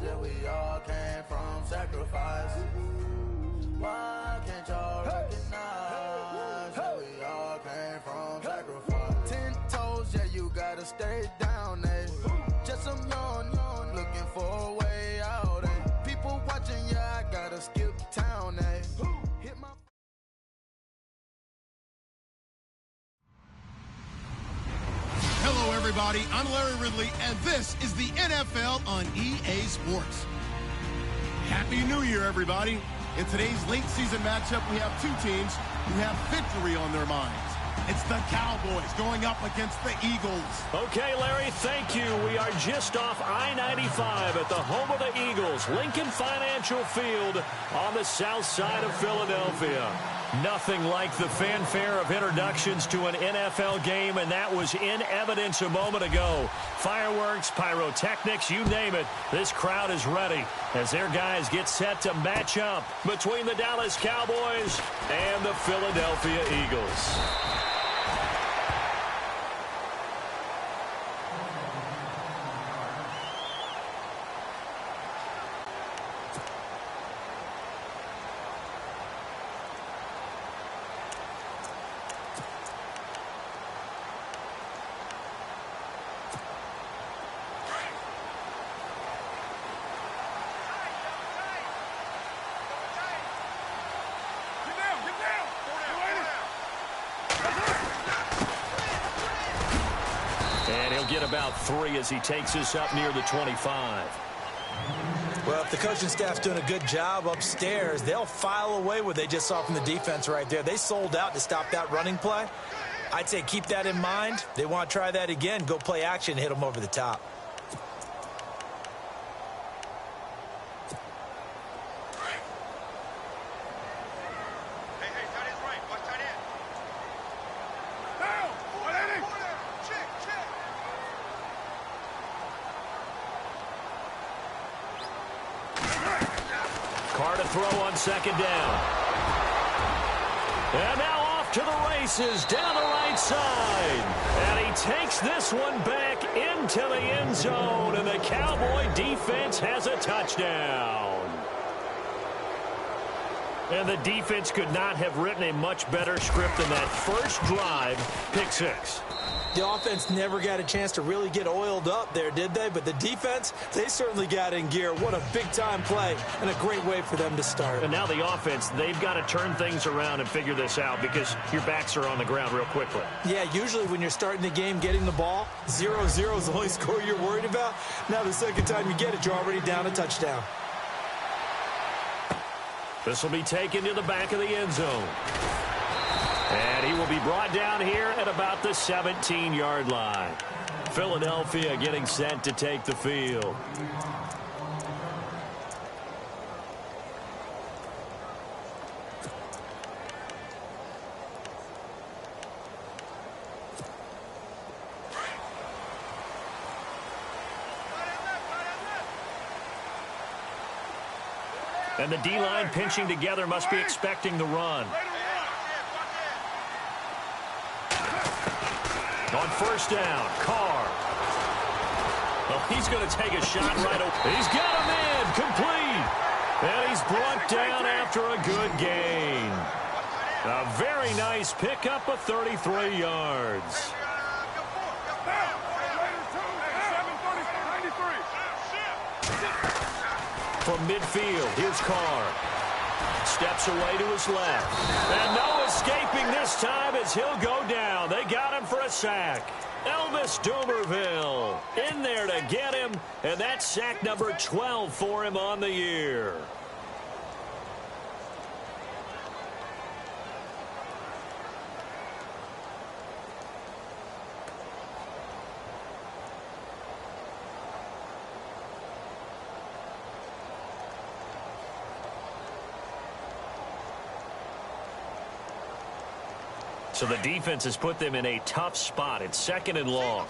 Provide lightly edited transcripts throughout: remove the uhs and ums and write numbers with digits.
yeah, we all came from sacrifice. Why can't y'all recognize that we all came from sacrifice? 10 toes, yeah, you gotta stay down, eh? Just some young, looking for a way out, eh? People watching, yeah, I gotta skip town, eh? Hit my... Hello, everybody. I'm Larry Ridley, and this is the NFL on EA Sports. Happy New Year, everybody. In today's late season matchup, we have two teams who have victory on their minds. It's the Cowboys going up against the Eagles. Okay, Larry, thank you. We are just off I-95 at the home of the Eagles, Lincoln Financial Field on the south side of Philadelphia. Nothing like the fanfare of introductions to an NFL game, and that was in evidence a moment ago. Fireworks, pyrotechnics, you name it. This crowd is ready as their guys get set to match up between the Dallas Cowboys and the Philadelphia Eagles. Get about 3 as he takes us up near the 25. Well, if the coaching staff's doing a good job upstairs, they'll file away what they just saw from the defense right there. They sold out to stop that running play. I'd say keep that in mind. They want to try that again. Go play action, hit them over the top. Throw on second down. And now off to the races down the right side. And he takes this one back into the end zone. And the Cowboy defense has a touchdown. And the defense could not have written a much better script than that first drive, pick 6. The offense never got a chance to really get oiled up there, did they? But the defense, they certainly got in gear. What a big-time play and a great way for them to start. And now the offense, they've got to turn things around and figure this out because your backs are on the ground real quickly. Yeah, usually when you're starting the game getting the ball, 0-0 is the only score you're worried about. Now the second time you get it, you're already down a touchdown. This will be taken to the back of the end zone. And he will be brought down here at about the 17-yard line. Philadelphia getting set to take the field. And the D-line pinching together must be expecting the run. On first down, Carr. Well, he's going to take a shot right away. He's got him in, complete. And he's brought down after a good gain. A very nice pickup of 33 yards. From midfield, here's Carr. Steps away to his left. And no escaping this time as he'll go down. They got him for a sack. Elvis Dumerville in there to get him. And that's sack number 12 for him on the year. So the defense has put them in a tough spot. It's second and long.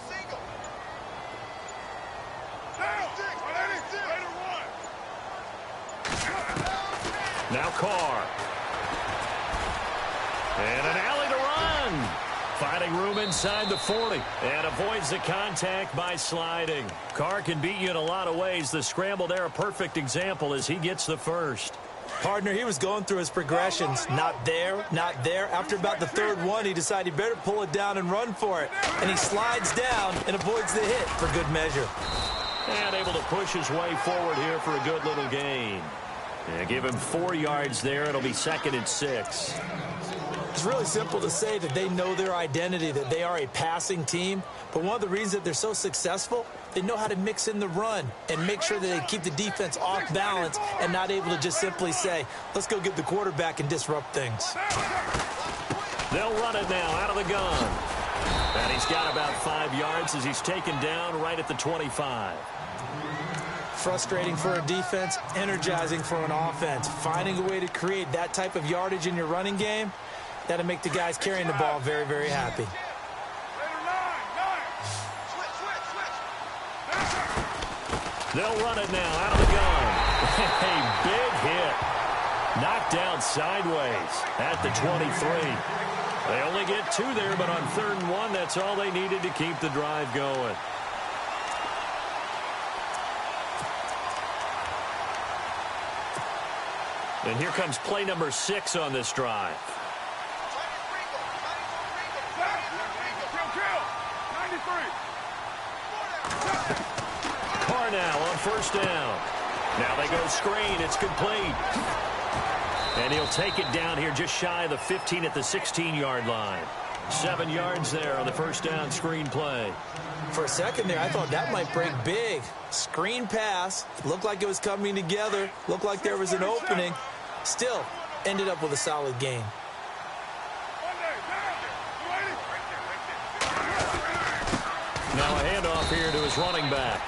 Now Carr. And an alley to run. Finding room inside the 40 and avoids the contact by sliding. Carr can beat you in a lot of ways. The scramble there, a perfect example as he gets the first. Partner, he was going through his progressions. Not there, not there. After about the third one, he decided he better pull it down and run for it. And he slides down and avoids the hit for good measure. And able to push his way forward here for a good little gain. Yeah, give him 4 yards there. It'll be 2nd and 6. It's really simple to say that they know their identity, that they are a passing team. But one of the reasons that they're so successful, they know how to mix in the run and make sure that they keep the defense off balance and not able to just simply say, let's go get the quarterback and disrupt things. They'll run it now out of the gun. And he's got about 5 yards as he's taken down right at the 25. Frustrating for a defense, energizing for an offense. Finding a way to create that type of yardage in your running game, that'll make the guys carrying the ball very, very happy. They'll run it now out of the gun. A big hit. Knocked down sideways at the 23. They only get 2 there, but on 3rd and 1, that's all they needed to keep the drive going. And here comes play number 6 on this drive. Carr now on 1st down. Now they go screen. It's complete. And he'll take it down here just shy of the 15 at the 16-yard line. 7 yards there on the 1st down screen play. For a second there, I thought that might break big. Screen pass. Looked like it was coming together. Looked like there was an opening. Still, ended up with a solid gain. Now a handoff here to his running back.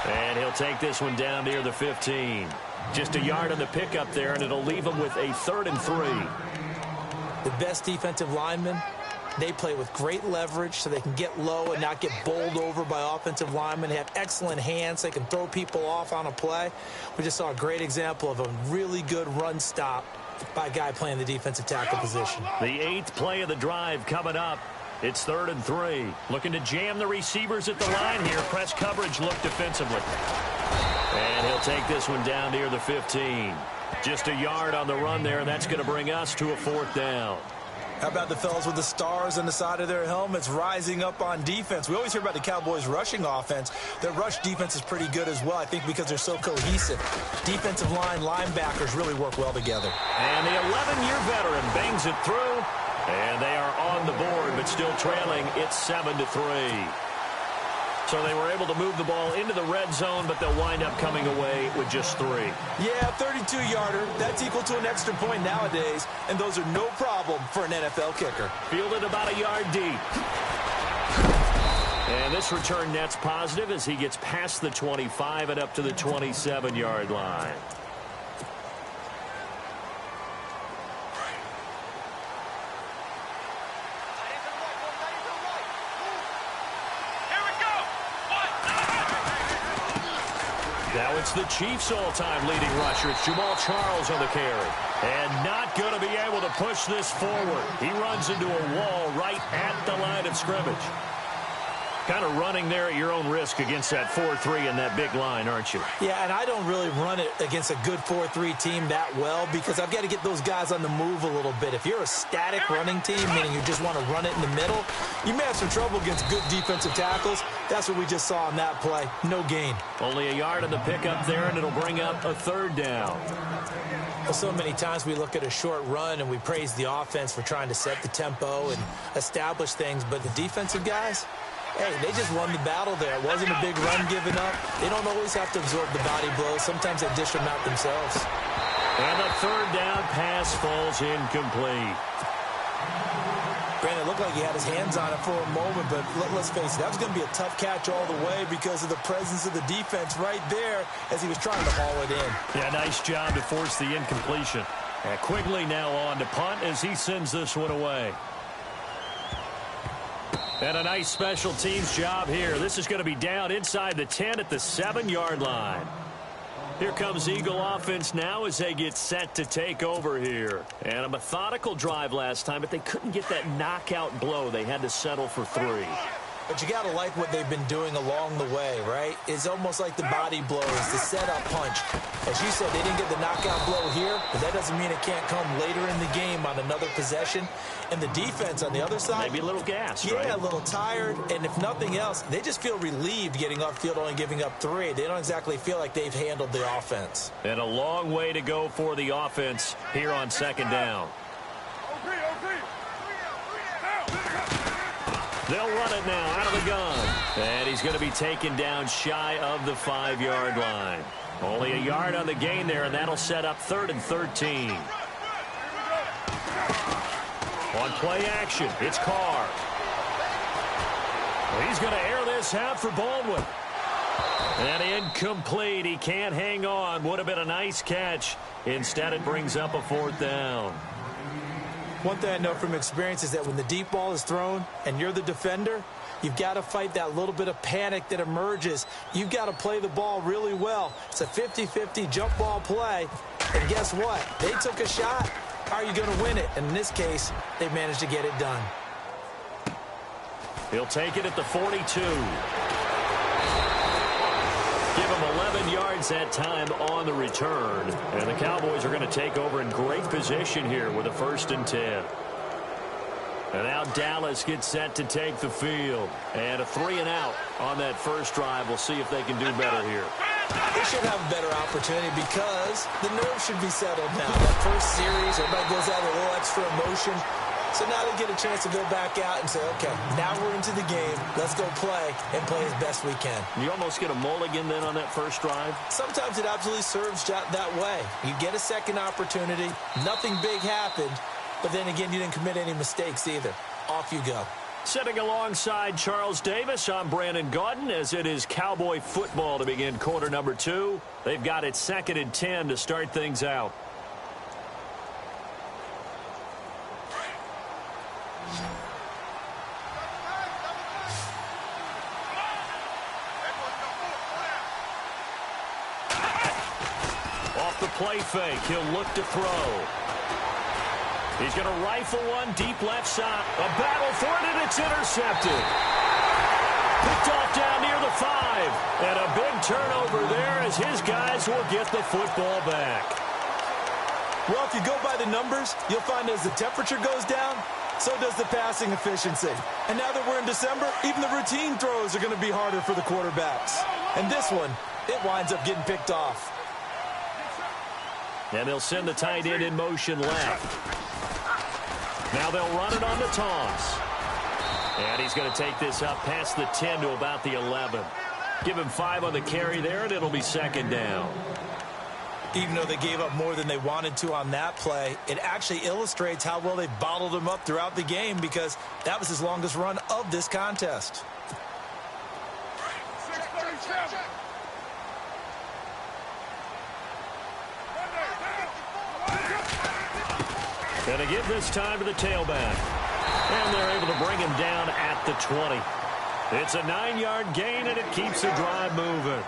And he'll take this one down near the 15. Just a yard on the pickup there, and it'll leave him with a 3rd and 3. The best defensive linemen, they play with great leverage so they can get low and not get bowled over by offensive linemen. They have excellent hands. They can throw people off on a play. We just saw a great example of a really good run stop by a guy playing the defensive tackle position. The 8th play of the drive coming up. It's 3rd and 3. Looking to jam the receivers at the line here. Press coverage look defensively. And he'll take this one down near the 15. Just a yard on the run there, and that's going to bring us to a 4th down. How about the fellas with the stars on the side of their helmets rising up on defense? We always hear about the Cowboys' rushing offense. Their rush defense is pretty good as well, I think, because they're so cohesive. Defensive line, linebackers really work well together. And the 11-year veteran bangs it through. And they are on the board, but still trailing. It's 7-3. So they were able to move the ball into the red zone, but they'll wind up coming away with just 3. Yeah, 32-yarder. That's equal to an extra point nowadays, and those are no problem for an NFL kicker. Fielded about a yard deep. And this return net's positive as he gets past the 25 and up to the 27-yard line. Now it's the Chiefs' all-time leading rusher. It's Jamal Charles on the carry. And not going to be able to push this forward. He runs into a wall right at the line of scrimmage. Kind of running there at your own risk against that 4-3 and that big line, aren't you? Yeah, and I don't really run it against a good 4-3 team that well because I've got to get those guys on the move a little bit. If you're a static running team, meaning you just want to run it in the middle, you may have some trouble against good defensive tackles. That's what we just saw on that play. No gain. Only a yard on the pickup there, and it'll bring up a 3rd down. Well, so many times we look at a short run and we praise the offense for trying to set the tempo and establish things, but the defensive guys, hey, they just won the battle there. It wasn't a big run given up. They don't always have to absorb the body blows. Sometimes they dish them out themselves. And the 3rd down pass falls incomplete. Granted, it looked like he had his hands on it for a moment, but let's face it, that was going to be a tough catch all the way because of the presence of the defense right there as he was trying to haul it in. Yeah, nice job to force the incompletion. And Quigley now on to punt as he sends this one away. And a nice special teams job here. This is going to be down inside the 10 at the 7-yard line. Here comes Eagle offense now as they get set to take over here. And a methodical drive last time, but they couldn't get that knockout blow. They had to settle for 3. But you got to like what they've been doing along the way, right? It's almost like the body blows, the setup punch. As you said, they didn't get the knockout blow here, but that doesn't mean it can't come later in the game on another possession. And the defense on the other side, maybe a little gassed, right? Yeah, a little tired. And if nothing else, they just feel relieved getting upfield, only giving up 3. They don't exactly feel like they've handled the offense. And a long way to go for the offense here on 2nd down. They'll run it now out of the gun. And he's going to be taken down shy of the 5-yard line. Only a yard on the gain there, and that'll set up 3rd and 13. On play action, it's Carr. He's going to air this out for Baldwin. And incomplete. He can't hang on. Would have been a nice catch. Instead, it brings up a 4th down. One thing I know from experience is that when the deep ball is thrown and you're the defender, you've got to fight that little bit of panic that emerges. You've got to play the ball really well. It's a 50-50 jump ball play. And guess what? They took a shot. How are you going to win it? And in this case, they managed to get it done. He'll take it at the 42. Give him 11 yards that time on the return. And the Cowboys are going to take over in great position here with a 1st and 10. And now Dallas gets set to take the field. And a 3-and-out on that first drive. We'll see if they can do better here. They should have a better opportunity because the nerves should be settled now. That first series, everybody goes out with a little extra emotion. So now they get a chance to go back out and say, okay, now we're into the game. Let's go play and play as best we can. You almost get a mulligan then on that first drive? Sometimes it absolutely serves that way. You get a second opportunity. Nothing big happened. But then again, you didn't commit any mistakes either. Off you go. Sitting alongside Charles Davis, I'm Brandon Gaudin as it is Cowboy football to begin quarter number 2. They've got it 2nd and 10 to start things out. Off the play fake, he'll look to throw. He's going to rifle one deep left side. A battle for it, and it's intercepted. Picked off down near the 5. And a big turnover there as his guys will get the football back. Well, if you go by the numbers, you'll find as the temperature goes down, so does the passing efficiency. And now that we're in December, even the routine throws are going to be harder for the quarterbacks. And this one, it winds up getting picked off. And they'll send the tight end in motion left. Now they'll run it on the toss. And he's going to take this up past the 10 to about the 11. Give him 5 on the carry there, and it'll be 2nd down. Even though they gave up more than they wanted to on that play, it actually illustrates how well they bottled him up throughout the game because that was his longest run of this contest. And again this time to the tailback. And they're able to bring him down at the 20. It's a 9-yard gain, and it keeps the drive moving.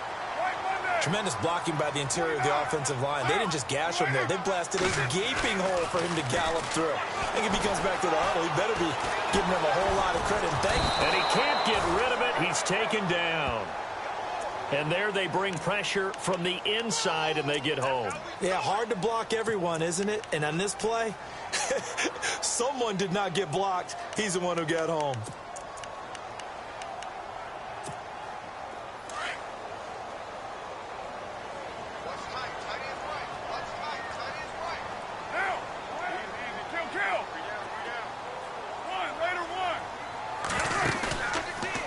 Tremendous blocking by the interior of the offensive line. They didn't just gash him there. They blasted a gaping hole for him to gallop through. I think if he comes back to the huddle, he better be giving them a whole lot of credit. And he can't get rid of it. He's taken down. And there they bring pressure from the inside, and they get home. Yeah, hard to block everyone, isn't it? And on this play, someone did not get blocked. He's the one who got home.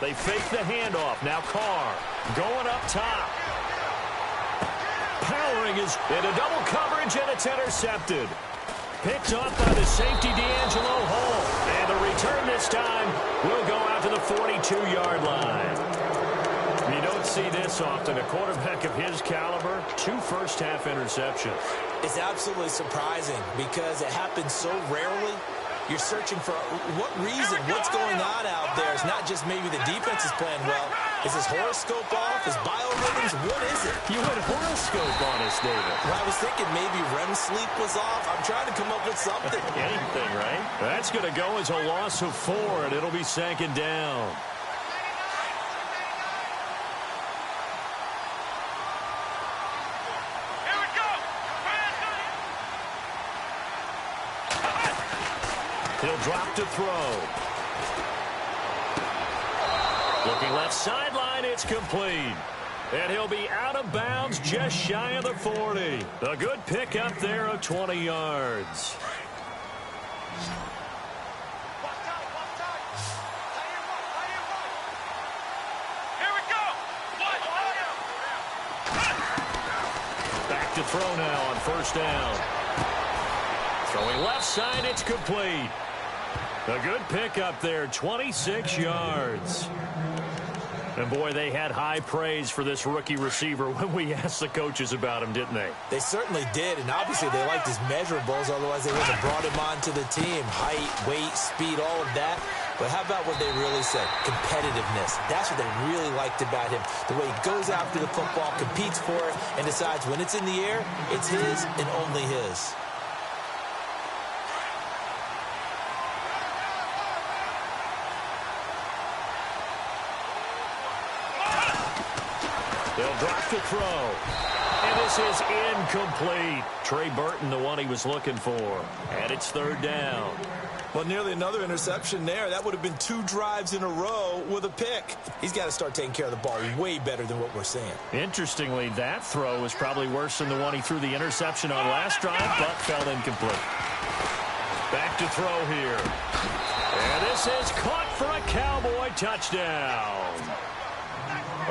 They fake the handoff. Now Carr going up top. Powering is into double coverage, and it's intercepted. Picked off by the safety, D'Angelo Hall. And the return this time will go out to the 42-yard line. You don't see this often. A quarterback of his caliber, 2 first-half interceptions. It's absolutely surprising because it happens so rarely. You're searching for what reason, what's going on out there. It's not just maybe the defense is playing well. Is his horoscope off? His biorhythms? What is it? You went horoscope on us, David. Well, I was thinking maybe REM sleep was off. I'm trying to come up with something. Anything, right? That's going to go as a loss of 4, and it'll be second down. He'll drop to throw. Looking left sideline, it's complete. And he'll be out of bounds just shy of the 40. A good pick up there of 20 yards. Back to throw now on first down. Throwing left side, it's complete. A good pick up there, 26 yards. And, boy, they had high praise for this rookie receiver when we asked the coaches about him, didn't they? They certainly did, and obviously they liked his measurables, otherwise they wouldn't have brought him onto the team. Height, weight, speed, all of that. But how about what they really said? Competitiveness. That's what they really liked about him. The way he goes after the football, competes for it, and decides when it's in the air, it's his and only his. They'll drop to throw. And this is incomplete. Trey Burton, the one he was looking for. And it's third down. Well, nearly another interception there. That would have been 2 drives in a row with a pick. He's got to start taking care of the ball way better than what we're seeing. Interestingly, that throw was probably worse than the one he threw the interception on last drive, but fell incomplete. Back to throw here. And this is caught for a Cowboy touchdown.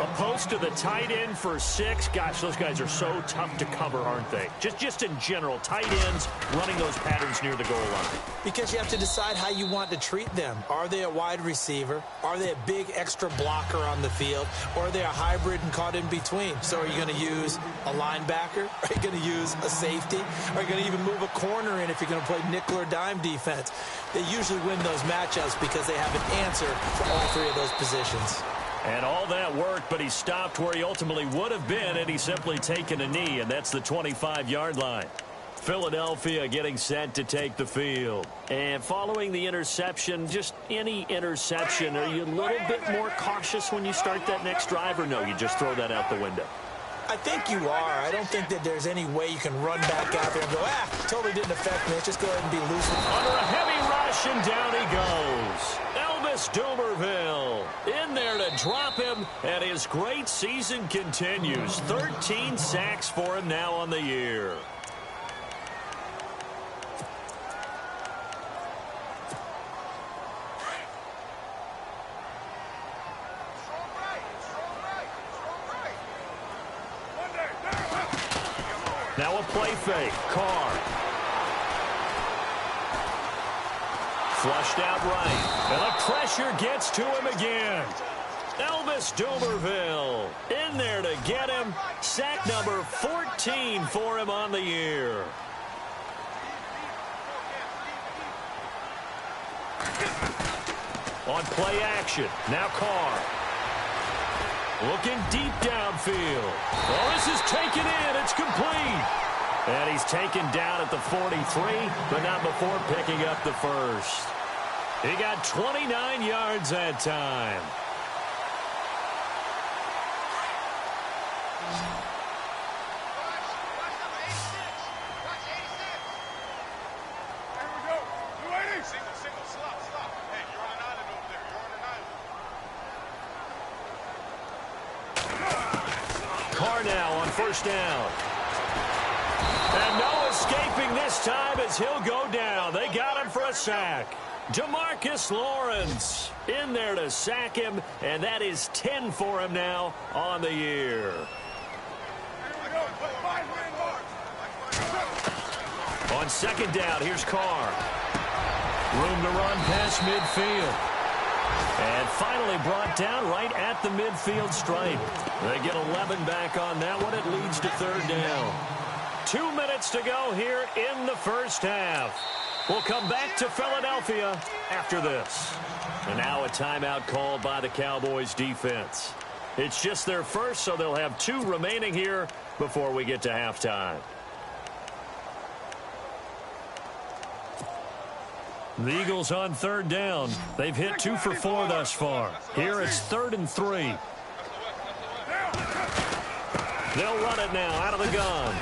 A post to the tight end for 6. Gosh, those guys are so tough to cover, aren't they? Just in general, tight ends running those patterns near the goal line. Because you have to decide how you want to treat them. Are they a wide receiver? Are they a big extra blocker on the field? Or are they a hybrid and caught in between? So are you going to use a linebacker? Are you going to use a safety? Are you going to even move a corner in if you're going to play nickel or dime defense? They usually win those matchups because they have an answer for all 3 of those positions. And all that worked, but he stopped where he ultimately would have been, and he's simply taken a knee, and that's the 25-yard line. Philadelphia getting set to take the field. And following the interception, just any interception, are you a little bit more cautious when you start that next drive, or no, you just throw that out the window? I think you are. I don't think that there's any way you can run back out there and go, totally didn't affect me. Let's just go ahead and be loose. Under a heavy rush, and down he goes. Elvis Dumervil in there to drop him, and his great season continues. 13 sacks for him now on the year. Now a play fake. Carr. Flushed out right. And the pressure gets to him again. Elvis Dumervil in there to get him. Sack number 14 for him on the year. On play action. Now Carr. Looking deep downfield. Well, this is taken in. It's complete. And he's taken down at the 43, but not before picking up the first. He got 29 yards that time. Carr now on first down. And no escaping this time as he'll go down. They got him for a sack. Demarcus Lawrence in there to sack him, and that is 10 for him now on the year. On second down, here's Carr. Room to run past midfield. And finally brought down right at the midfield stripe. They get 11 back on that one. It leads to third down. 2 minutes to go here in the first half. We'll come back to Philadelphia after this. And now a timeout called by the Cowboys defense. It's just their first, so they'll have 2 remaining here before we get to halftime. The Eagles on 3rd down. They've hit 2 for 4 thus far. Here it's 3rd and 3. They'll run it now out of the gun.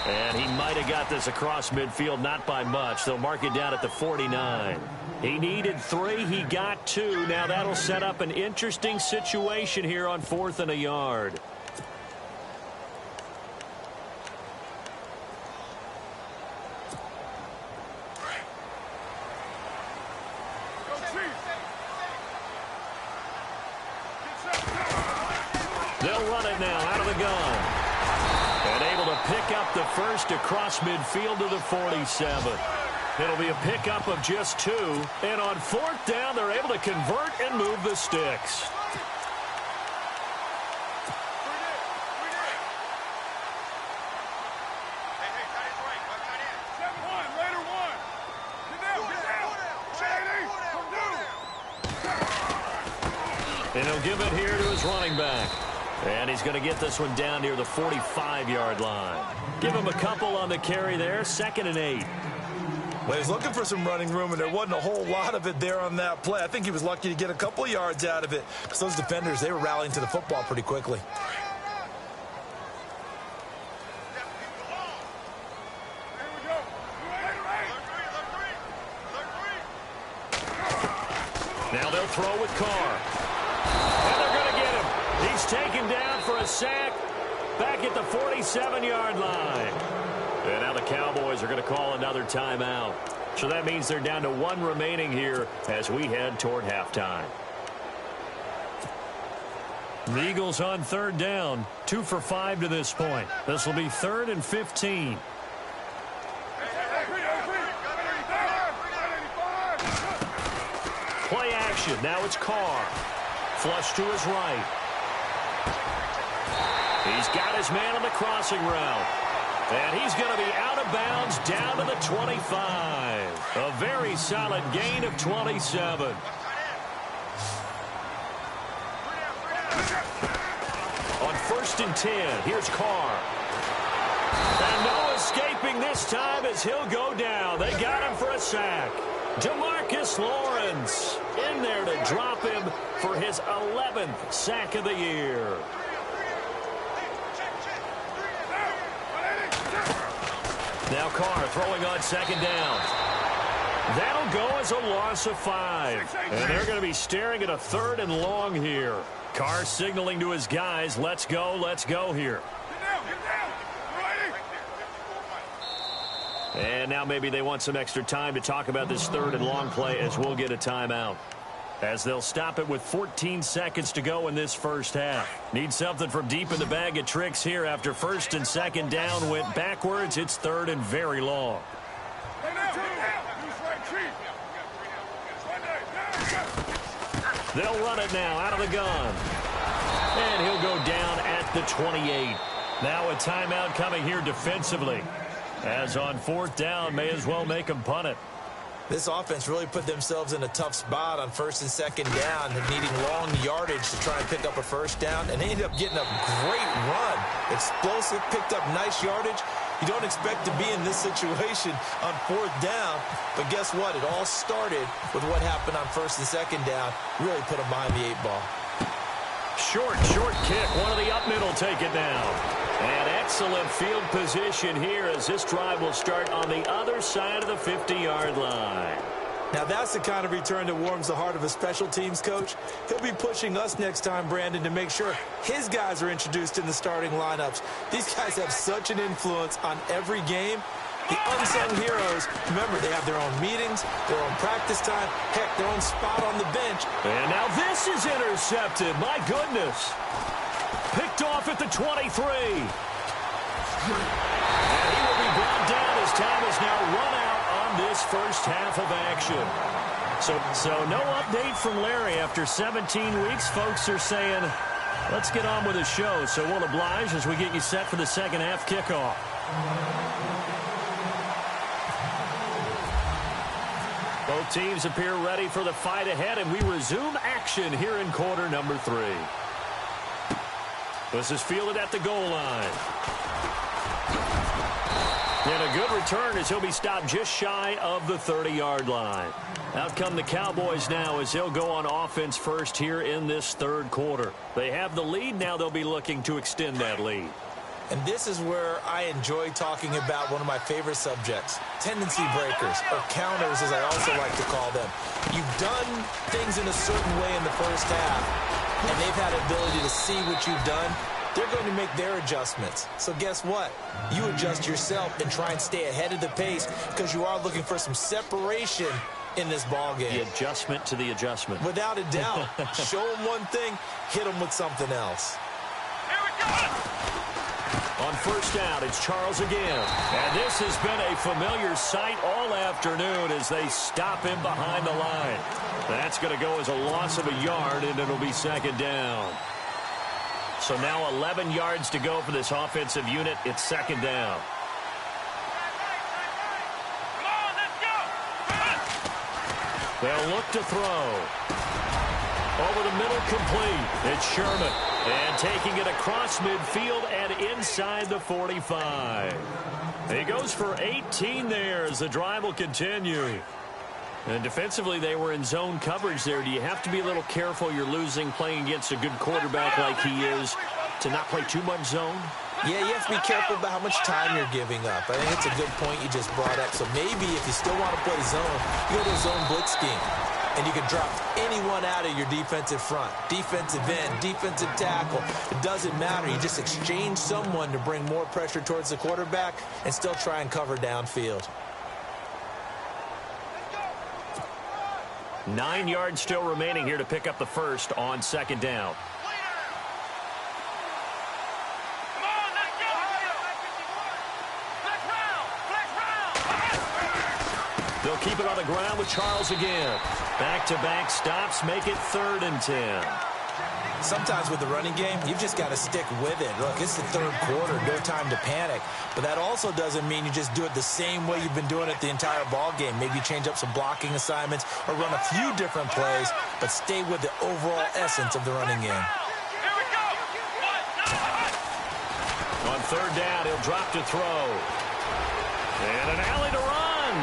And he might have got this across midfield, not by much. They'll mark it down at the 49. He needed 3. He got 2. Now that'll set up an interesting situation here on 4th and a yard. They'll run it now out of the gun. And able to pick up the first across midfield to the 47. It'll be a pickup of just 2. And on 4th down, they're able to convert and move the sticks. And he'll give it here to his running back. And he's going to get this one down near the 45-yard line. Give him a couple on the carry there. 2nd and 8. Well, he's looking for some running room, and there wasn't a whole lot of it there on that play. I think he was lucky to get a couple yards out of it because those defenders, they were rallying to the football pretty quickly. Now they'll throw with Carr. And they're going to get him. He's taken down for a sack back at the 47-yard line. And now the Cowboys are going to call another timeout. So that means they're down to 1 remaining here as we head toward halftime. The Eagles on 3rd down. 2 for 5 to this point. This will be 3rd and 15. Play action. Now it's Carr. Flush to his right. He's got his man on the crossing route. And he's going to be out of bounds down to the 25. A very solid gain of 27. On 1st and 10, here's Carr. And no escaping this time as he'll go down. They got him for a sack. Demarcus Lawrence in there to drop him for his 11th sack of the year. Now Carr throwing on 2nd down. That'll go as a loss of 5. And they're going to be staring at a 3rd and long here. Carr signaling to his guys, let's go here. And now maybe they want some extra time to talk about this 3rd and long play as we'll get a timeout. As they'll stop it with 14 seconds to go in this first half. Need something from deep in the bag of tricks here after 1st and 2nd down went backwards. It's 3rd and very long. They'll run it now out of the gun. And he'll go down at the 28. Now a timeout coming here defensively. As on 4th down, may as well make them punt it. This offense really put themselves in a tough spot on 1st and 2nd down, needing long yardage to try and pick up a 1st down, and they ended up getting a great run. Explosive, picked up nice yardage. You don't expect to be in this situation on 4th down, but guess what? It all started with what happened on 1st and 2nd down. Really put them behind the 8 ball. Short kick. One of the up middle take it down. And excellent field position here as this drive will start on the other side of the 50-yard line. Now that's the kind of return that warms the heart of a special teams coach. He'll be pushing us next time, Brandon, to make sure his guys are introduced in the starting lineups. These guys have such an influence on every game. The unsung heroes, remember, they have their own meetings, their own practice time, heck, their own spot on the bench. And now this is intercepted. My goodness. Picked off at the 23. And he will be brought down as time is now run out on this first half of action. So no update from Larry after 17 weeks. Folks are saying, let's get on with the show. So we'll oblige as we get you set for the second half kickoff. Both teams appear ready for the fight ahead, and we resume action here in quarter number 3. This is fielded at the goal line. And a good return as he'll be stopped just shy of the 30-yard line. Out come the Cowboys now as they'll go on offense first here in this third quarter. They have the lead. Now they'll be looking to extend that lead. And this is where I enjoy talking about one of my favorite subjects, tendency breakers, or counters as I also like to call them. You've done things in a certain way in the first half, and they've had the ability to see what you've done. They're going to make their adjustments. So guess what? You adjust yourself and try and stay ahead of the pace because you are looking for some separation in this ball game. The adjustment to the adjustment. Without a doubt. Show them one thing, hit them with something else. Here we go! On first down, it's Charles again. And this has been a familiar sight all afternoon as they stop him behind the line. That's going to go as a loss of a yard, and it'll be second down. So now 11 yards to go for this offensive unit. It's second down. Come on, let's go! They'll look to throw. Over the middle, complete. It's Sherman. And taking it across midfield and inside the 45. He goes for 18 there as the drive will continue. And defensively, they were in zone coverage there. Do you have to be a little careful? You're losing playing against a good quarterback like he is to not play too much zone? Yeah, you have to be careful about how much time you're giving up. I think it's a good point you just brought up. So maybe if you still want to play zone, you go to a zone blitz scheme. And you can drop anyone out of your defensive front. Defensive end, defensive tackle. It doesn't matter. You just exchange someone to bring more pressure towards the quarterback and still try and cover downfield. 9 yards still remaining here to pick up the first on second down. They'll keep it on the ground with Charles again. Back-to-back stops make it 3rd and 10. Sometimes with the running game, you've just got to stick with it. Look, it's the third quarter, no time to panic. But that also doesn't mean you just do it the same way you've been doing it the entire ball game. Maybe change up some blocking assignments or run a few different plays, but stay with the overall essence of the running game. Here we go! On third down, he'll drop to throw. And an alley to run.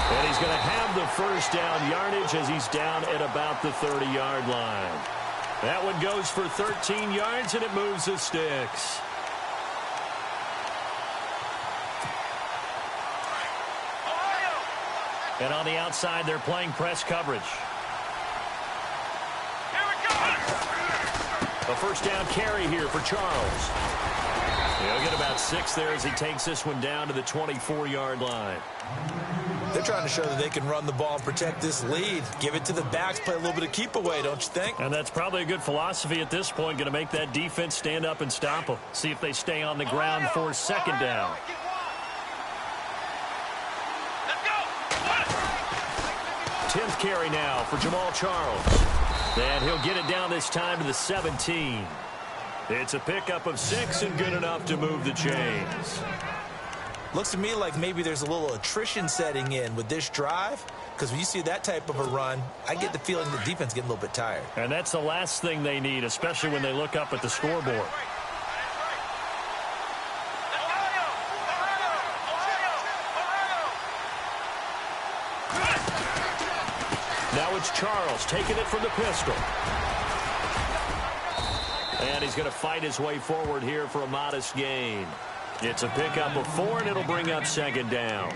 And he's going to have the first down yardage as he's down at about the 30-yard line. That one goes for 13 yards, and it moves the sticks. And on the outside, they're playing press coverage. Here we go! A first down carry here for Charles. He'll get about 6 there as he takes this one down to the 24-yard line. They're trying to show that they can run the ball and protect this lead. Give it to the backs, play a little bit of keep away, don't you think? And that's probably a good philosophy at this point, going to make that defense stand up and stop them. See if they stay on the ground for second down. Let's go! 10th carry now for Jamal Charles. And he'll get it down this time to the 17. It's a pickup of 6 and good enough to move the chains. Looks to me like maybe there's a little attrition setting in with this drive, because when you see that type of a run, I get the feeling the defense getting a little bit tired. And that's the last thing they need, especially when they look up at the scoreboard. Now it's Charles taking it from the pistol. And he's going to fight his way forward here for a modest gain. It's a pickup of 4, and it'll bring up second down.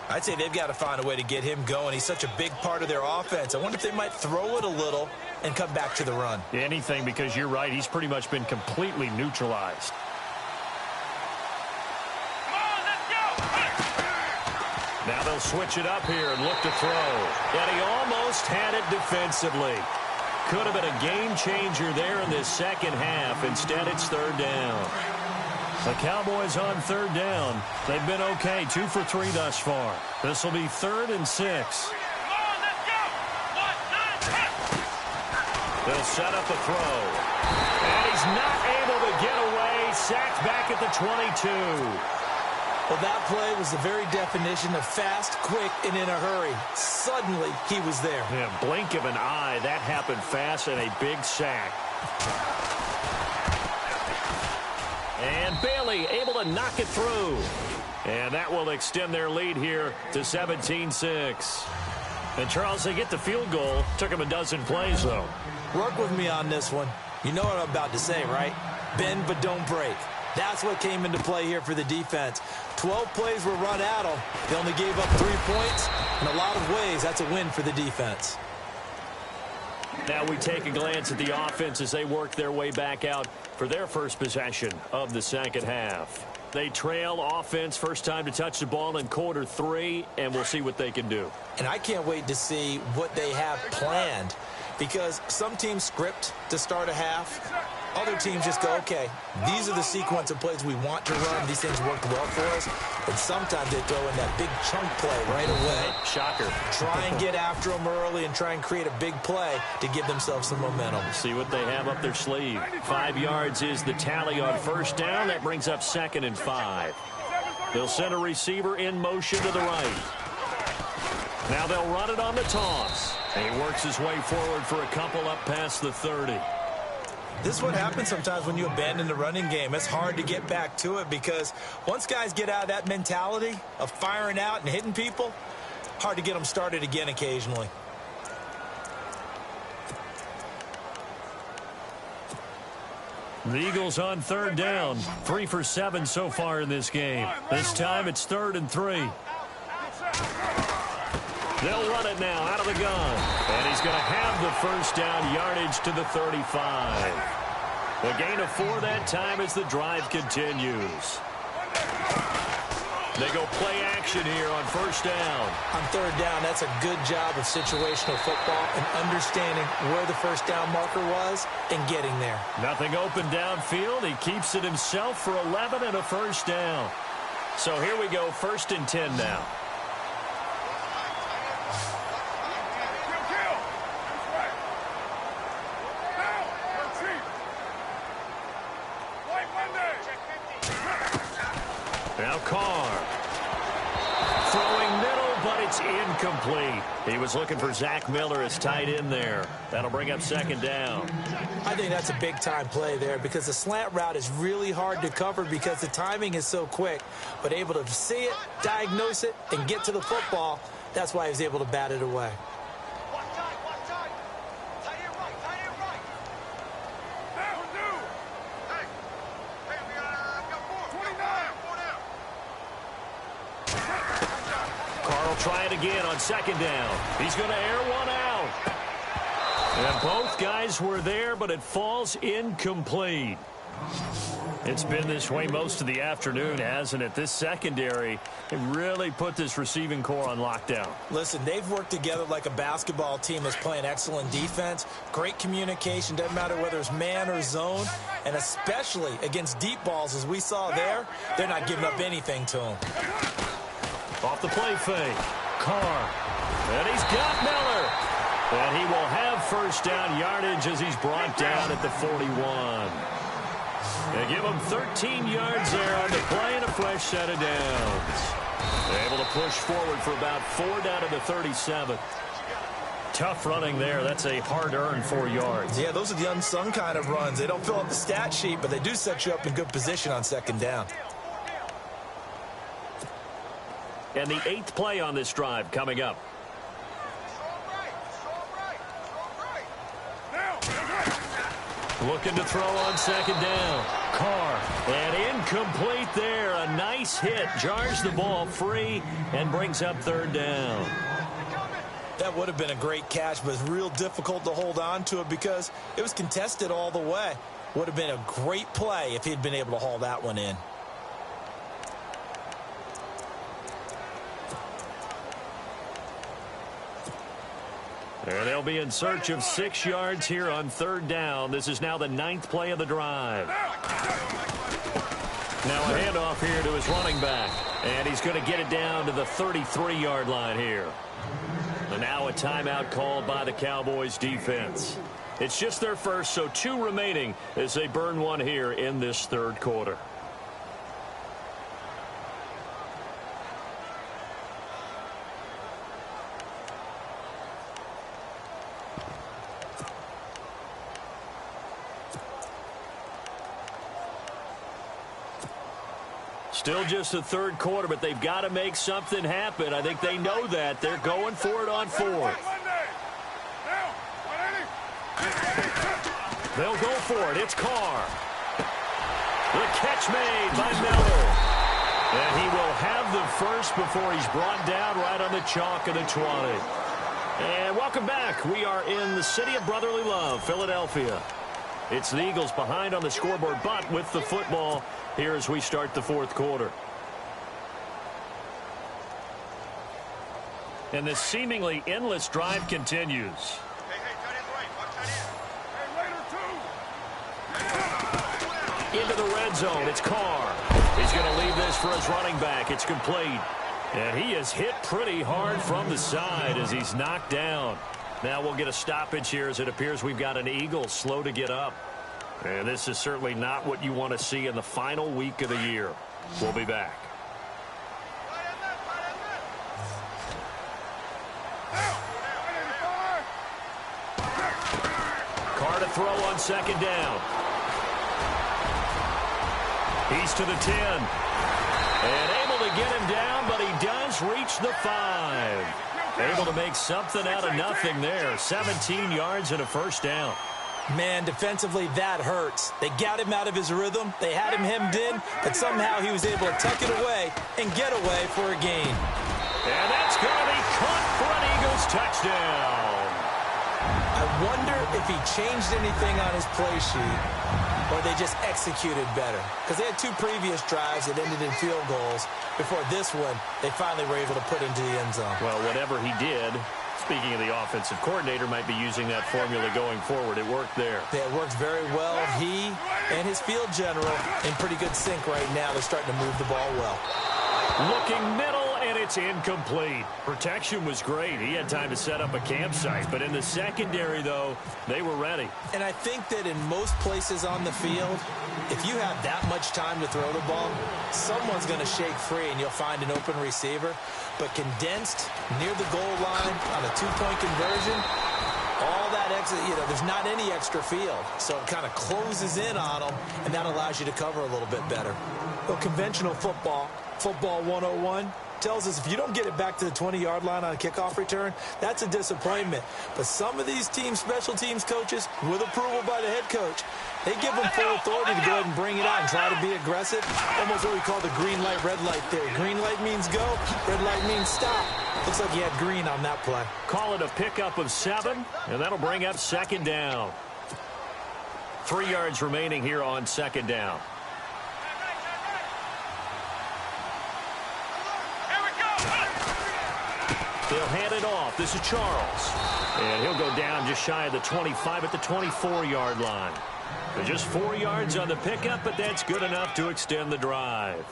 I'd say they've got to find a way to get him going. He's such a big part of their offense. I wonder if they might throw it a little and come back to the run. Anything, because you're right. He's pretty much been completely neutralized. Come on, let's go! Now they'll switch it up here and look to throw. And he almost had it defensively. Could have been a game changer there in this second half. Instead, it's third down. The Cowboys on third down. They've been okay, 2 for 3 thus far. This will be 3rd and 6. Come on, let's go! 1, 9, 10! They'll set up a throw. And he's not able to get away. Sacked back at the 22. Well, that play was the very definition of fast, quick, and in a hurry. Suddenly, he was there. Yeah, blink of an eye. That happened fast and a big sack. Gurley able to knock it through. And that will extend their lead here to 17-6. And, Charles, they get the field goal. Took them a dozen plays, though. Work with me on this one. You know what I'm about to say, right? Bend but don't break. That's what came into play here for the defense. 12 plays were run at them. They only gave up 3 points. In a lot of ways, that's a win for the defense. Now we take a glance at the offense as they work their way back out for their first possession of the second half. They trail offense first time to touch the ball in quarter 3, and we'll see what they can do. And I can't wait to see what they have planned, because some teams script to start a half. Other teams just go, okay, these are the sequence of plays we want to run. These things worked well for us. And sometimes they throw in that big chunk play right away. Shocker. Try and get after them early and try and create a big play to give themselves some momentum. See what they have up their sleeve. 5 yards is the tally on first down. That brings up 2nd and 5. They'll send a receiver in motion to the right. Now they'll run it on the toss. And he works his way forward for a couple up past the 30. This is what happens sometimes when you abandon the running game. It's hard to get back to it because once guys get out of that mentality of firing out and hitting people, hard to get them started again occasionally. The Eagles on 3rd down. 3 for 7 so far in this game. This time it's 3rd and 3. They'll run it now out of the gun. And he's going to have the first down, yardage to the 35. A gain of 4 that time as the drive continues. They go play action here on first down. On 3rd down, that's a good job of situational football and understanding where the first down marker was and getting there. Nothing open downfield. He keeps it himself for 11 and a first down. So here we go, 1st and 10 now. Now Carr. Throwing middle, but it's incomplete. He was looking for Zach Miller as tight end there. That'll bring up 2nd down. I think that's a big-time play there because the slant route is really hard to cover because the timing is so quick. But able to see it, diagnose it, and get to the football, that's why he was able to bat it away. Try it again on 2nd down. He's going to air one out. And both guys were there, but it falls incomplete. It's been this way most of the afternoon, hasn't it? This secondary, it really put this receiving core on lockdown. Listen, they've worked together like a basketball team that's playing excellent defense. Great communication, doesn't matter whether it's man or zone. And especially against deep balls, as we saw there, they're not giving up anything to them. Off the play fake. Carr. And he's got Miller. And he will have first down yardage as he's brought down at the 41. They give him 13 yards there on the play and a fresh set of downs. They're able to push forward for about 4 down to the 37. Tough running there. That's a hard-earned 4 yards. Yeah, those are the unsung kind of runs. They don't fill up the stat sheet, but they do set you up in good position on 2nd down. And the 8th play on this drive coming up. Looking to throw on 2nd down. Carr. And incomplete there. A nice hit. Jars the ball free and brings up 3rd down. That would have been a great catch, but it's real difficult to hold on to it because it was contested all the way. Would have been a great play if he'd been able to haul that one in. And they'll be in search of 6 yards here on 3rd down. This is now the 9th play of the drive. Now a handoff here to his running back. And he's going to get it down to the 33-yard line here. And now a timeout called by the Cowboys defense. It's just their first, so 2 remaining as they burn one here in this 3rd quarter. Still just the third quarter, but they've got to make something happen. I think they know that. They're going for it on fourth. They'll go for it. It's Carr. The catch made by Miller. And he will have the first before he's brought down right on the chalk of the 20. And welcome back. We are in the city of brotherly love, Philadelphia. It's the Eagles behind on the scoreboard, but with the football here as we start the fourth quarter. And this seemingly endless drive continues. Into the red zone. It's Carr. He's going to leave this for his running back. It's complete. And he is hit pretty hard from the side as he's knocked down. Now we'll get a stoppage here as it appears we've got an Eagle slow to get up. And this is certainly not what you want to see in the final week of the year. We'll be back. Carr to throw on second down. He's to the 10. And able to get him down, but he does reach the 5. Able to make something out of nothing there. 17 yards and a first down. Man, defensively, that hurts. They got him out of his rhythm. They had him hemmed in, but somehow he was able to tuck it away and get away for a gain. And that's going to be caught for an Eagles touchdown. I wonder if he changed anything on his play sheet or they just executed better. Because they had 2 previous drives that ended in field goals. Before this one, they finally were able to put into the end zone. Well, whatever he did, speaking of the offensive coordinator, might be using that formula going forward. It worked there. Yeah, it worked very well. He and his field general in pretty good sync right now. They're starting to move the ball well. Looking middle, and it's incomplete. Protection was great. He had time to set up a campsite. But in the secondary, though, they were ready. And I think that in most places on the field, if you have that much time to throw the ball, someone's going to shake free and you'll find an open receiver. But condensed near the goal line on a 2-point conversion, all that extra, there's not any extra field. So it kind of closes in on them, and that allows you to cover a little bit better. Well, conventional football 101, tells us if you don't get it back to the 20-yard line on a kickoff return, that's a disappointment. But some of these teams, special teams coaches, with approval by the head coach, they give them full authority to go ahead and bring it out and try to be aggressive. Almost what we call the green light, red light theory. Green light means go, red light means stop. Looks like he had green on that play. Call it a pickup of 7, and that'll bring up second down. 3 yards remaining here on second down. They'll hand it off. This is Charles. And he'll go down just shy of the 25 at the 24-yard line. So just 4 yards on the pickup, but that's good enough to extend the drive.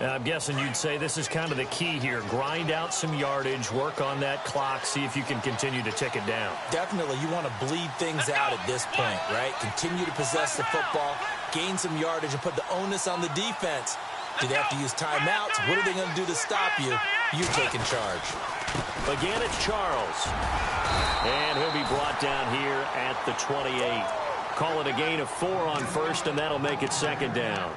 Now, I'm guessing you'd say this is kind of the key here. Grind out some yardage, work on that clock, see if you can continue to tick it down. Definitely. You want to bleed things out at this point, right? Continue to possess the football, gain some yardage, and put the onus on the defense. Do they have to use timeouts? What are they going to do to stop you? You taking charge. Again, it's Charles. And he'll be brought down here at the 28. Call it a gain of 4 on first, and that'll make it second down.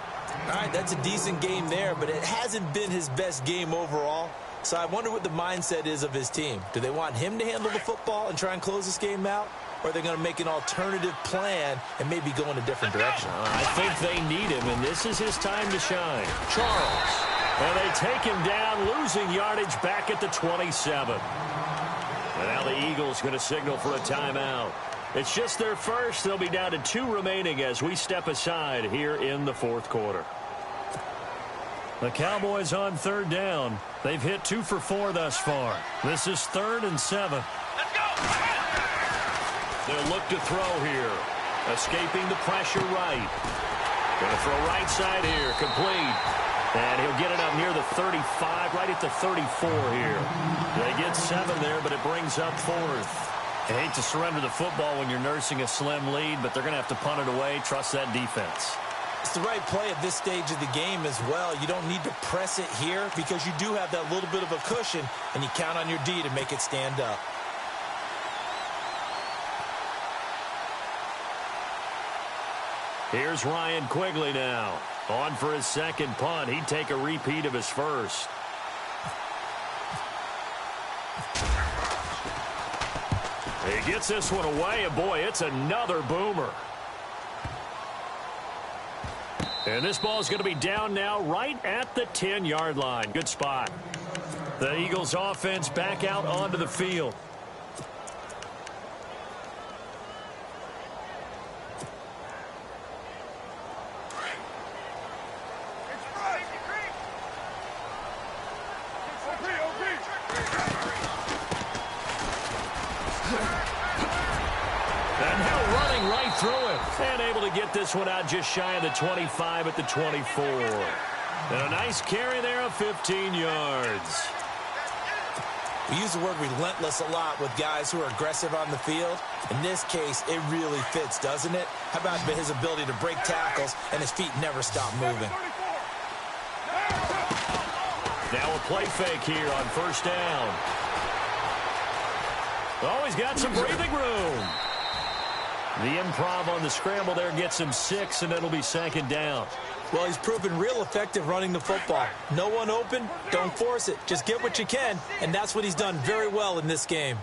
All right, that's a decent game there, but it hasn't been his best game overall. So I wonder what the mindset is of his team. Do they want him to handle the football and try and close this game out? Or are they going to make an alternative plan and maybe go in a different direction? I think they need him, and this is his time to shine. Charles. And they take him down, losing yardage back at the 27. And now the Eagles going to signal for a timeout. It's just their first. They'll be down to 2 remaining as we step aside here in the fourth quarter. The Cowboys on third down. They've hit 2 for 4 thus far. This is 3rd and 7. Let's go! They'll look to throw here. Escaping the pressure right. Going to throw right side here. Complete. And he'll get it up near the 35, right at the 34 here. They get 7 there, but it brings up 4th. I hate to surrender the football when you're nursing a slim lead, but they're going to have to punt it away. Trust that defense. It's the right play at this stage of the game as well. You don't need to press it here because you do have that little bit of a cushion, and you count on your D to make it stand up. Here's Ryan Quigley now. On for his second punt. He'd take a repeat of his first. He gets this one away, and boy, it's another boomer. And this ball is going to be down now right at the 10-yard line. Good spot. The Eagles offense back out onto the field. And able to get this one out just shy of the 25 at the 24. And a nice carry there of 15 yards. We use the word relentless a lot with guys who are aggressive on the field. In this case, it really fits, doesn't it? How about his ability to break tackles and his feet never stop moving? Now a play fake here on first down. Oh, he's got some breathing room. The improv on the scramble there gets him 6, and it'll be second down. Well, he's proven real effective running the football. No one open, don't force it. Just get what you can, and that's what he's done very well in this game.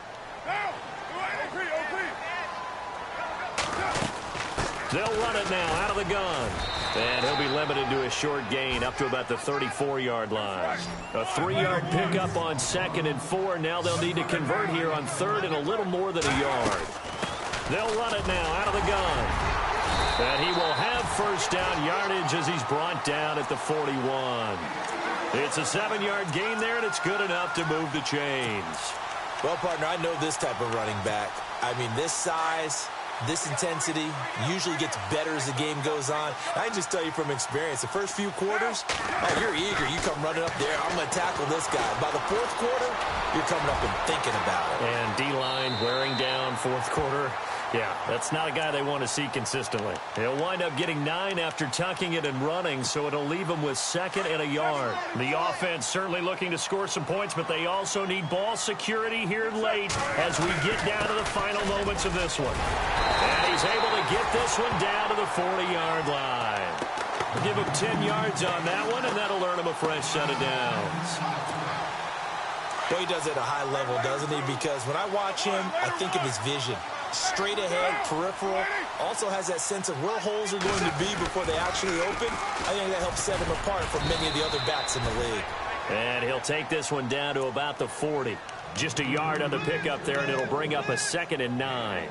They'll run it now out of the gun. And he'll be limited to a short gain up to about the 34-yard line. A 3-yard pickup on 2nd and 4. Now they'll need to convert here on 3rd and a little more than a yard. They'll run it now out of the gun. And he will have first down yardage as he's brought down at the 41. It's a 7-yard gain there, and it's good enough to move the chains. Well, partner, I know this type of running back. I mean, this size, this intensity usually gets better as the game goes on. I can just tell you from experience, the first few quarters, oh, you're eager. You come running up there, I'm going to tackle this guy. By the 4th quarter, you're coming up and thinking about it. And D-line wearing down 4th quarter. Yeah, that's not a guy they want to see consistently. He'll wind up getting 9 after tucking it and running, so it'll leave him with 2nd and a yard. The offense certainly looking to score some points, but they also need ball security here late as we get down to the final moments of this one. And he's able to get this one down to the 40-yard line. Give him 10 yards on that one, and that'll earn him a fresh set of downs. Well, he does it at a high level, doesn't he? Because when I watch him, I think of his vision. Straight ahead, peripheral, also has that sense of where holes are going to be before they actually open. I think that helps set him apart from many of the other backs in the league. And he'll take this one down to about the 40. Just a yard on the pickup there, and it'll bring up a 2nd and 9.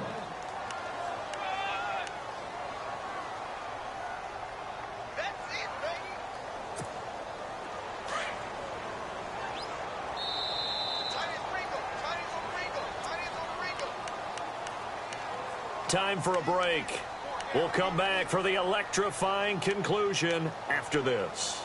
Time for a break. We'll come back for the electrifying conclusion after this.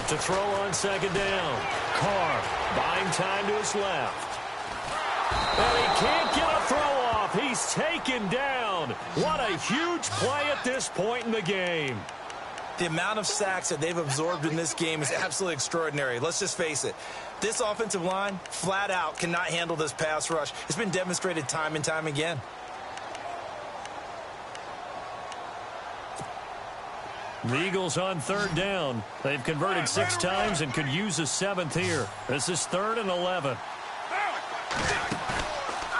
To throw on 2nd down. Carr buying time to his left. And he can't get a throw off. He's taken down. What a huge play at this point in the game. The amount of sacks that they've absorbed in this game is absolutely extraordinary. Let's just face it. This offensive line, flat out, cannot handle this pass rush. It's been demonstrated time and time again. The Eagles on 3rd down. They've converted 6 times and could use a 7th here. This is 3rd and 11.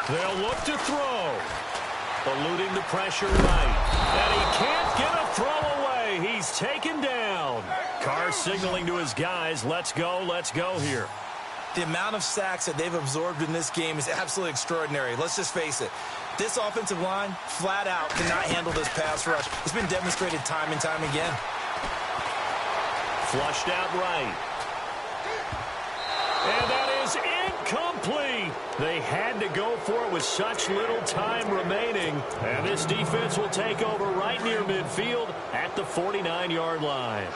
They'll look to throw. Eluding the pressure right. And he can't get a throw away. He's taken down. Carr signaling to his guys, let's go here. The amount of sacks that they've absorbed in this game is absolutely extraordinary. Let's just face it. This offensive line, flat out, cannot handle this pass rush. It's been demonstrated time and time again. Flushed out right. And that is incomplete. They had to go for it with such little time remaining. And this defense will take over right near midfield at the 49-yard line.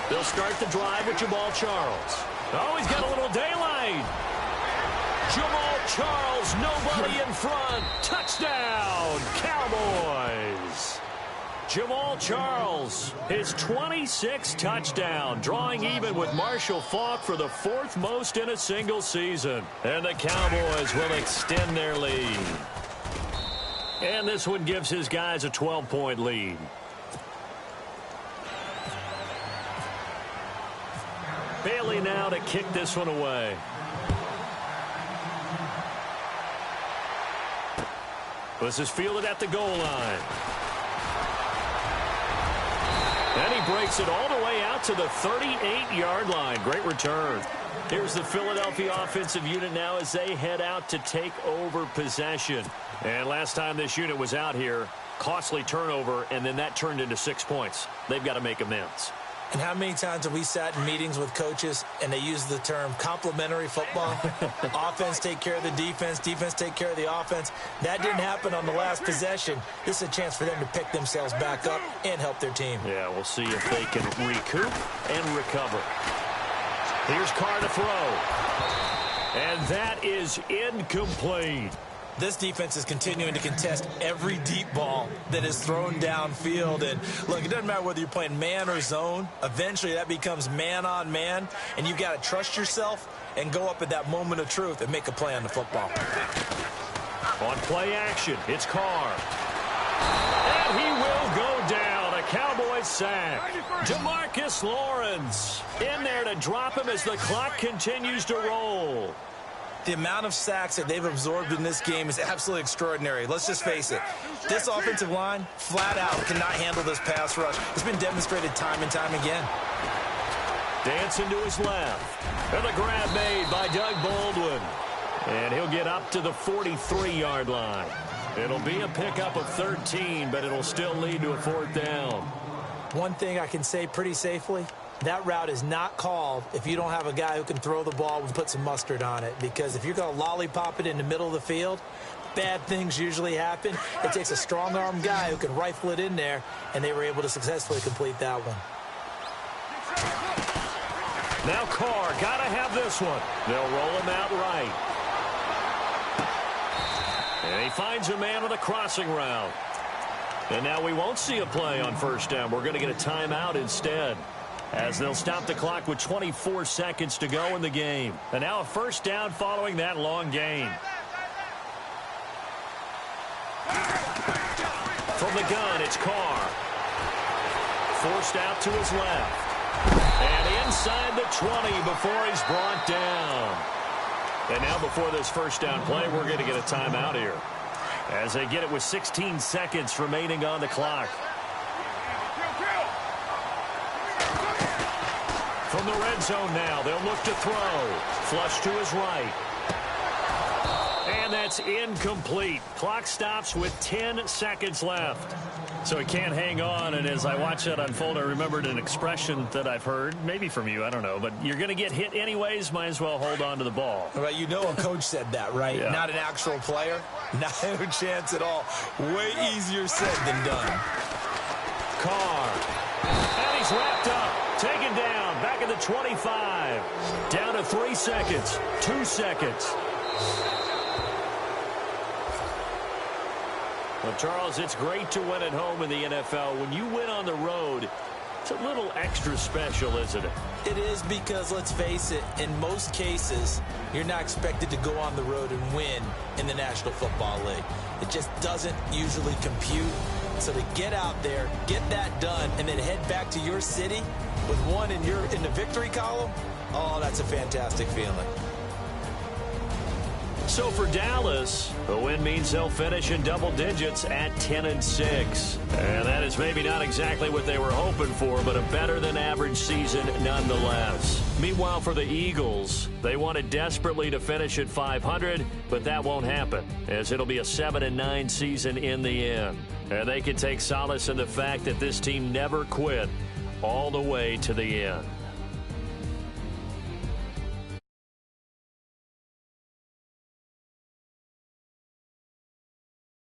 They'll start the drive with Jamal Charles. Oh, he's got a little daylight. Jamal Charles, nobody in front. Touchdown, Cowboys. Jamal Charles, his 26th touchdown, drawing even with Marshall Faulk for the 4th most in a single season. And the Cowboys will extend their lead. And this one gives his guys a 12-point lead. Bailey now to kick this one away. This is fielded at the goal line. And he breaks it all the way out to the 38-yard line. Great return. Here's the Philadelphia offensive unit now as they head out to take over possession. And last time this unit was out here, costly turnover, and then that turned into 6 points. They've got to make amends. And how many times have we sat in meetings with coaches and they use the term complementary football? Offense take care of the defense, defense take care of the offense. That didn't happen on the last possession. This is a chance for them to pick themselves back up and help their team. Yeah, we'll see if they can recoup and recover. Here's Carr to throw. And that is incomplete. This defense is continuing to contest every deep ball that is thrown downfield. And, look, it doesn't matter whether you're playing man or zone. Eventually, that becomes man-on-man, and you've got to trust yourself and go up at that moment of truth and make a play on the football. On play action, it's Carr. And he will go down. A Cowboys sack. DeMarcus Lawrence in there to drop him as the clock continues to roll. The amount of sacks that they've absorbed in this game is absolutely extraordinary. Let's just face it. This offensive line, flat out, cannot handle this pass rush. It's been demonstrated time and time again. Dancing to his left. And the grab made by Doug Baldwin. And he'll get up to the 43-yard line. It'll be a pickup of 13, but it'll still lead to a 4th down. One thing I can say pretty safely, that route is not called if you don't have a guy who can throw the ball and put some mustard on it. Because if you're going to lollipop it in the middle of the field, bad things usually happen. It takes a strong-arm guy who can rifle it in there, and they were able to successfully complete that one. Now Carr, got to have this one. They'll roll him out right. And he finds a man with a crossing route. And now we won't see a play on 1st down. We're going to get a timeout instead, as they'll stop the clock with 24 seconds to go in the game. And now a 1st down following that long gain. From the gun, it's Carr. Forced out to his left. And inside the 20 before he's brought down. And now before this 1st down play, we're going to get a timeout here, as they get it with 16 seconds remaining on the clock. From the red zone now, they'll look to throw. Flush to his right. And that's incomplete. Clock stops with 10 seconds left. So he can't hang on, and as I watch that unfold, I remembered an expression that I've heard, maybe from you, I don't know, but you're going to get hit anyways, might as well hold on to the ball. Right, you know a coach said that, right? Yeah. Not an actual player. Not a chance at all. Way easier said than done. Carr. And he's wrapped up. Taken down. Back at the 25. Down to 3 seconds. 2 seconds. Well, Charles, it's great to win at home in the NFL. When you win on the road, it's a little extra special, isn't it? It is, because, let's face it, in most cases, you're not expected to go on the road and win in the National Football League. It just doesn't usually compute. So to get out there, get that done, and then head back to your city with one in the victory column, oh, that's a fantastic feeling. So for Dallas, the win means they'll finish in double digits at 10-6. And that is maybe not exactly what they were hoping for, but a better than average season nonetheless. Meanwhile, for the Eagles, they wanted desperately to finish at 500, but that won't happen, as it'll be a 7-9 season in the end. And they can take solace in the fact that this team never quit all the way to the end.